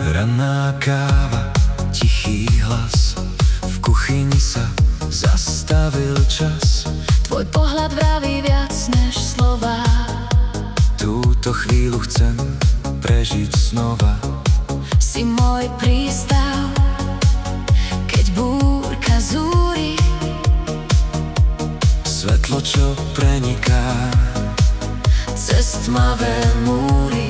Ranná káva, tichý hlas, v kuchyni sa zastavil čas. Tvoj pohľad vraví viac než slova. Túto chvíľu chcem prežiť znova. Si môj prístav, keď búrka zúri. Svetlo, čo preniká Cez tmavé múry.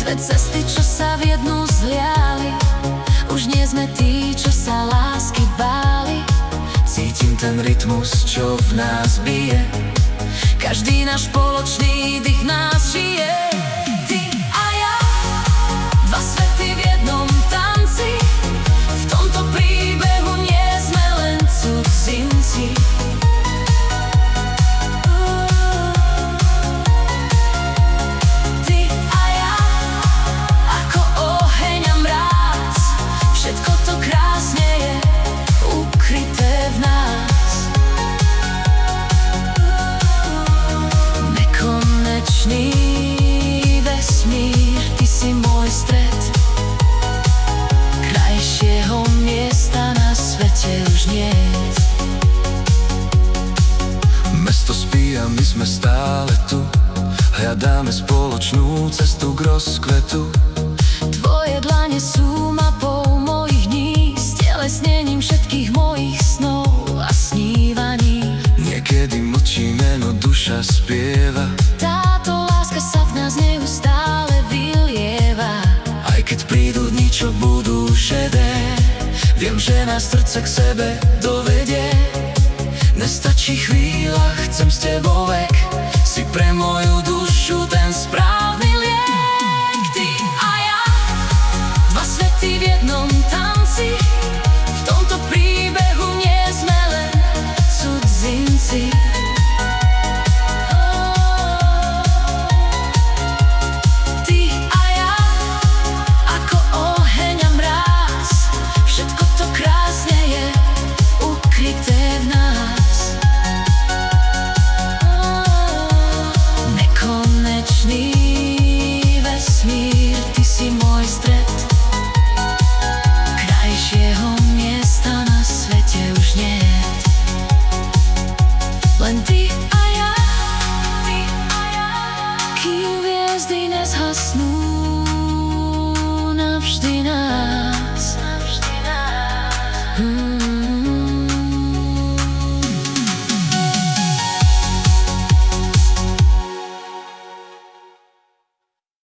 Dve cesty, čo sa v jednu zliali. Už nie sme tí, čo sa lásky báli. Cítim ten rytmus, čo v nás bije. Každý náš spoločný dých v nás žije. Ty a ja, dva svety v jednom tanci. V tomto príbehu nie sme len cudzinci. Ty a ja, ako oheň a mráz. Všetko to krásne je ukryté v nás. Nekonečný vesmír, ty si môj stred. Krajšieho miesta na svete už niet. Mesto spí a my sme stále tu. Hľadáme spoločnú cestu k rozkvetu. Tvoje dlane sú mapou mojich dní, stelesnením všetkých mojich snov a snívaní. Niekedy mlčíme, no duša spieva. Táto láska sa v nás neustále vylieva. Aj keď prídu dni, čo budú šedé, viem, že nás srdce k sebe dovedie. Nestačí chvíľa, chcem s tebou vek. Si pre moju dušu ten správny liek. Ty a ja, dva svety v jednom tanci. V tomto príbehu nie sme len cudzinci. Ty a ja, ako oheň a mráz. Všetko to krásne je ukryté v nás. Nekonečný vesmír, ty si môj stred. Krajšieho miesta na svete už niet. Len ty a ja, kým hviezdy nezhasnú.